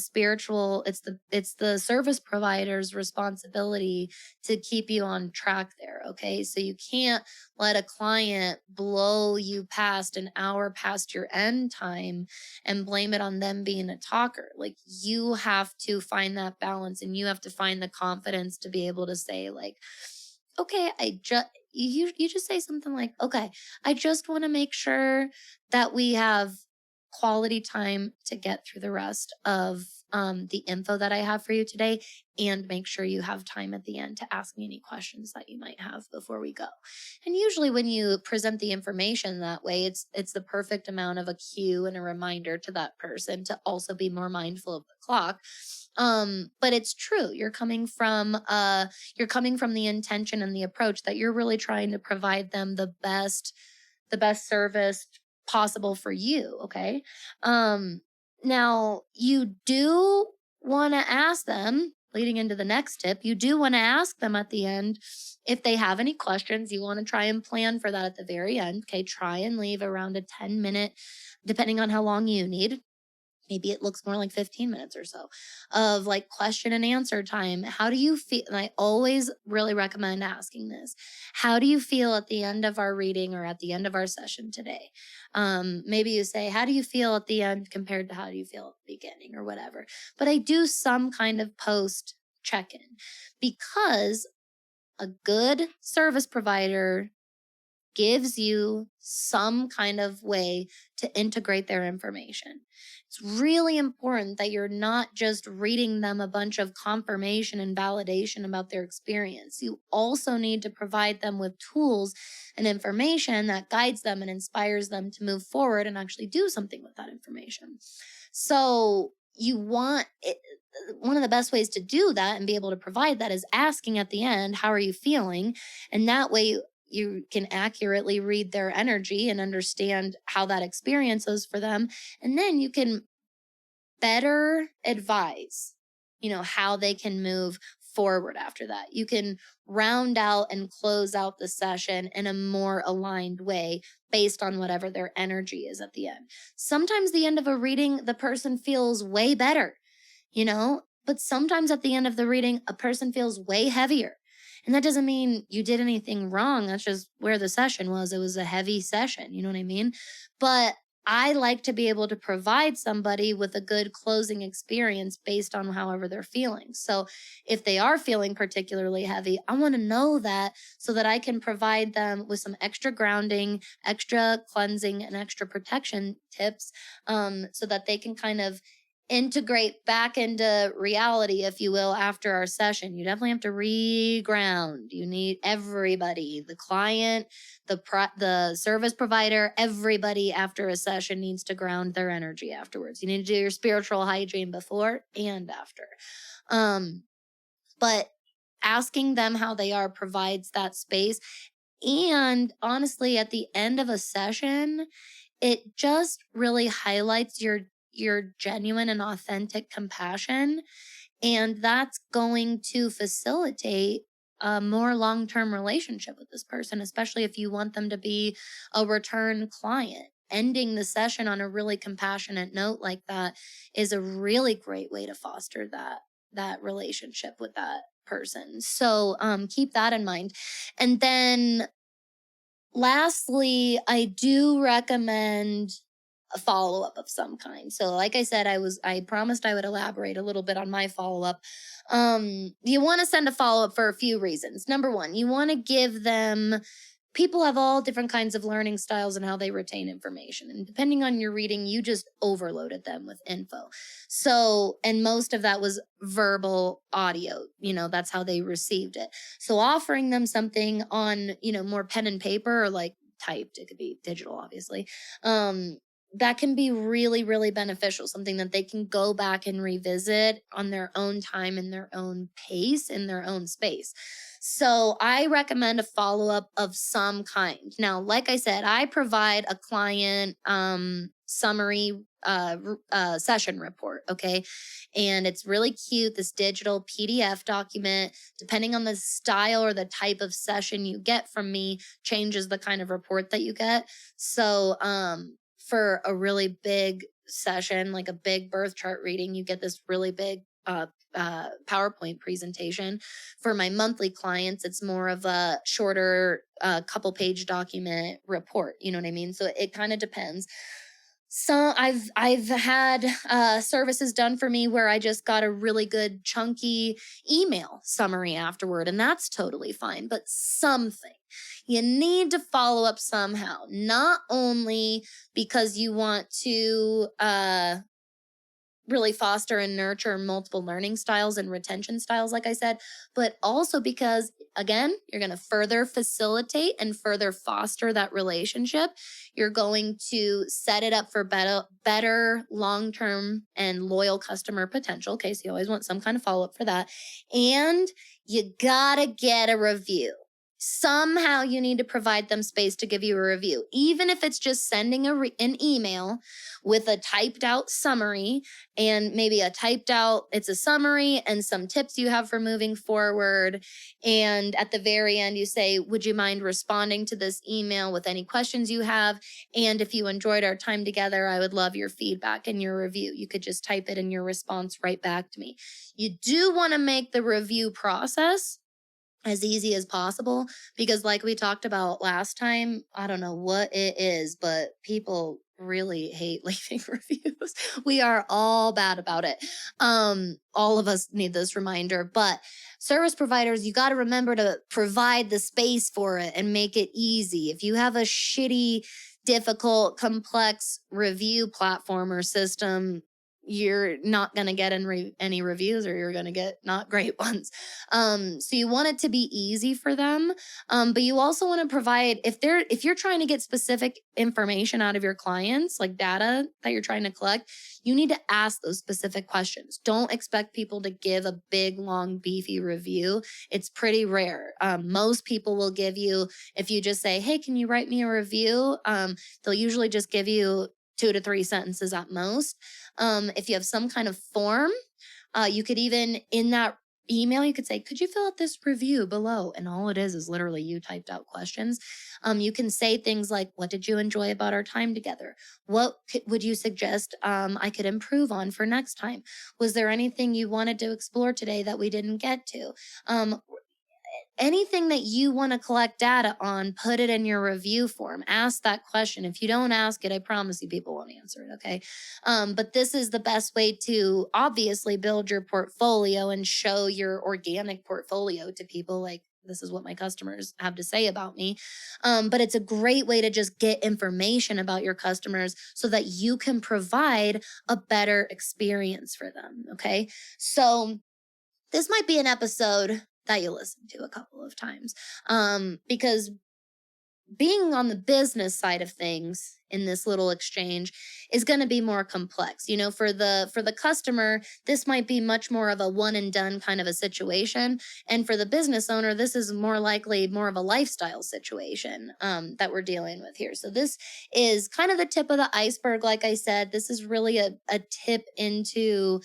service provider's responsibility to keep you on track there. Okay. So you can't let a client blow you past an hour past your end time and blame it on them being a talker. Like, you have to find that balance, and you have to find the confidence to be able to say, like, okay, you just say something like, okay, I just want to make sure that we have quality time to get through the rest of the info that I have for you today, and make sure you have time at the end to ask me any questions that you might have before we go. And usually when you present the information that way, it's the perfect amount of a cue and a reminder to that person to also be more mindful of the clock. But it's true. You're coming from the intention and the approach that you're really trying to provide them the best service possible for you. Okay. Now you do want to ask them, leading into the next tip, you do want to ask them at the end if they have any questions. You want to try and plan for that at the very end. Okay. Try and leave around a 10-minute, depending on how long you need. Maybe it looks more like 15 minutes or so of like question and answer time. How do you feel? And I always really recommend asking this. How do you feel at the end of our reading or at the end of our session today? Maybe you say, how do you feel at the end compared to how do you feel at the beginning, or whatever. But I do some kind of post check-in, because a good service provider gives you some kind of way to integrate their information. It's really important that you're not just reading them a bunch of confirmation and validation about their experience. You also need to provide them with tools and information that guides them and inspires them to move forward and actually do something with that information. So one of the best ways to do that and be able to provide that is asking at the end, how are you feeling? And that way you can accurately read their energy and understand how that experience is for them. And then you can better advise, how they can move forward after that. You can round out and close out the session in a more aligned way based on whatever their energy is at the end. Sometimes the end of a reading, the person feels way better, but sometimes at the end of the reading, a person feels way heavier. And that doesn't mean you did anything wrong. That's just where the session was. It was a heavy session. You know what I mean? But I like to be able to provide somebody with a good closing experience based on however they're feeling. So if they are feeling particularly heavy, I want to know that so that I can provide them with some extra grounding, extra cleansing, and extra protection tips, so that they can kind of integrate back into reality, if you will, after our session. You definitely have to reground. You need everybody, the client, the service provider, everybody after a session needs to ground their energy afterwards. You need to do your spiritual hygiene before and after. But asking them how they are provides that space. And honestly, at the end of a session, it just really highlights your genuine and authentic compassion, and that's going to facilitate a more long-term relationship with this person, especially if you want them to be a return client. Ending the session on a really compassionate note like that is a really great way to foster that relationship with that person. So keep that in mind. And then lastly, I do recommend a follow-up of some kind. So like I said, I promised I would elaborate a little bit on my follow-up. You want to send a follow-up for a few reasons. Number one, you want to give them, people have all different kinds of learning styles and how they retain information. And depending on your reading, you just overloaded them with info. So, and most of that was verbal audio, that's how they received it. So offering them something on, more pen and paper, or like typed, it could be digital, obviously. That can be really, really beneficial, something that they can go back and revisit on their own time, in their own pace, in their own space. So I recommend a follow-up of some kind. Now, like I said, I provide a client summary session report, okay? And it's really cute, this digital PDF document. Depending on the style or the type of session you get from me, changes the kind of report that you get. So for a really big session, like a big birth chart reading, you get this really big PowerPoint presentation. For my monthly clients, it's more of a shorter couple page document report. You know what I mean? So it kind of depends. So I've had services done for me where I just got a really good chunky email summary afterward, and that's totally fine. But something, you need to follow up somehow, not only because you want to really foster and nurture multiple learning styles and retention styles, like I said, but also because, again, you're going to further facilitate and further foster that relationship. You're going to set it up for better long-term and loyal customer potential. Okay, so you always want some kind of follow-up for that. And you gotta get a review. Somehow you need to provide them space to give you a review, even if it's just sending an email with a typed out summary, and maybe it's a summary and some tips you have for moving forward. And at the very end, you say, would you mind responding to this email with any questions you have? And if you enjoyed our time together, I would love your feedback and your review. You could just type it in your response right back to me. You do want to make the review process as easy as possible, because like we talked about last time, I don't know what it is, but people really hate leaving reviews. We are all bad about it. All of us need this reminder, but service providers, you got to remember to provide the space for it and make it easy. If you have a shitty, difficult, complex review platform or system, you're not going to get any reviews, or you're going to get not great ones. So you want it to be easy for them. But you also want to provide, if you're trying to get specific information out of your clients, like data that you're trying to collect, you need to ask those specific questions. Don't expect people to give a big, long, beefy review. It's pretty rare. Most people will give you, if you just say, hey, can you write me a review? They'll usually just give you 2 to 3 sentences at most. If you have some kind of form, you could even, in that email, you could say, could you fill out this review below? And all it is literally you typed out questions. You can say things like, what did you enjoy about our time together? What would you suggest I could improve on for next time? Was there anything you wanted to explore today that we didn't get to? anything that you want to collect data on, put it in your review form. Ask that question. If you don't ask it, I promise you people won't answer it, okay? But this is the best way to obviously build your portfolio and show your organic portfolio to people. Like, this is what my customers have to say about me. But it's a great way to just get information about your customers so that you can provide a better experience for them, okay? So this might be an episode that you listen to a couple of times, because being on the business side of things in this little exchange is going to be more complex. You know, for the customer, this might be much more of a one and done kind of a situation, and for the business owner, this is more likely more of a lifestyle situation that we're dealing with here. So this is kind of the tip of the iceberg. Like I said, this is really a tip into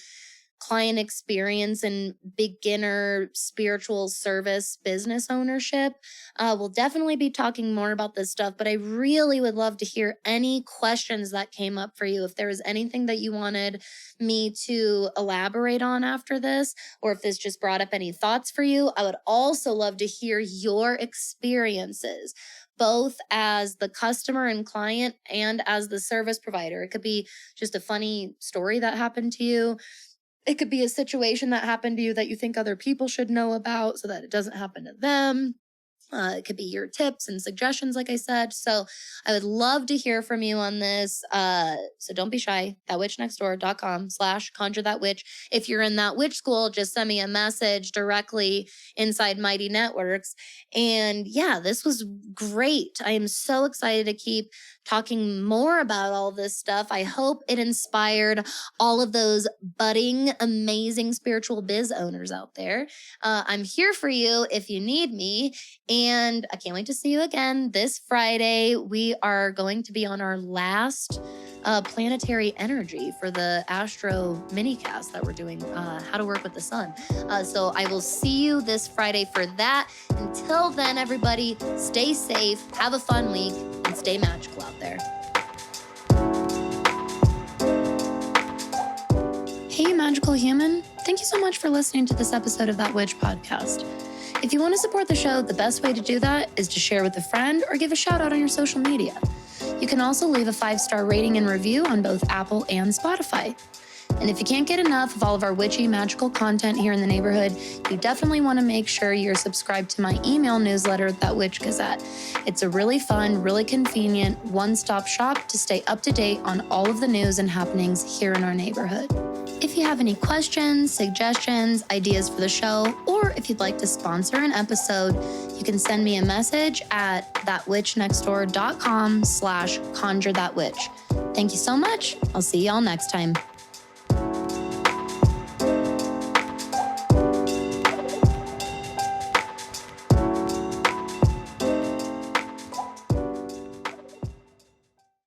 client experience and beginner spiritual service business ownership. We'll definitely be talking more about this stuff, but I really would love to hear any questions that came up for you. If there was anything that you wanted me to elaborate on after this, or if this just brought up any thoughts for you, I would also love to hear your experiences, both as the customer and client and as the service provider. It could be just a funny story that happened to you. It could be a situation that happened to you that you think other people should know about so that it doesn't happen to them. It could be your tips and suggestions, like I said. So I would love to hear from you on this. So don't be shy. thatwitchnextdoor.com/conjure-that-witch. If you're in that witch school, just send me a message directly inside Mighty Networks. And yeah, this was great. I am so excited to keep talking more about all this stuff. I hope it inspired all of those budding, amazing spiritual biz owners out there. I'm here for you if you need me. And I can't wait to see you again this Friday. We are going to be on our last planetary energy for the Astro minicast that we're doing, How to Work with the Sun. So I will see you this Friday for that. Until then, everybody, stay safe, have a fun week, and stay magical out there. Hey, you magical human. Thank you so much for listening to this episode of That Witch podcast. If you want to support the show, the best way to do that is to share with a friend or give a shout out on your social media. You can also leave a 5-star rating and review on both Apple and Spotify. And if you can't get enough of all of our witchy magical content here in the neighborhood, you definitely want to make sure you're subscribed to my email newsletter, That Witch Gazette. It's a really fun, really convenient one-stop shop to stay up to date on all of the news and happenings here in our neighborhood. If you have any questions, suggestions, ideas for the show, or if you'd like to sponsor an episode, you can send me a message at thatwitchnextdoor.com/conjure-that-witch. Thank you so much. I'll see y'all next time.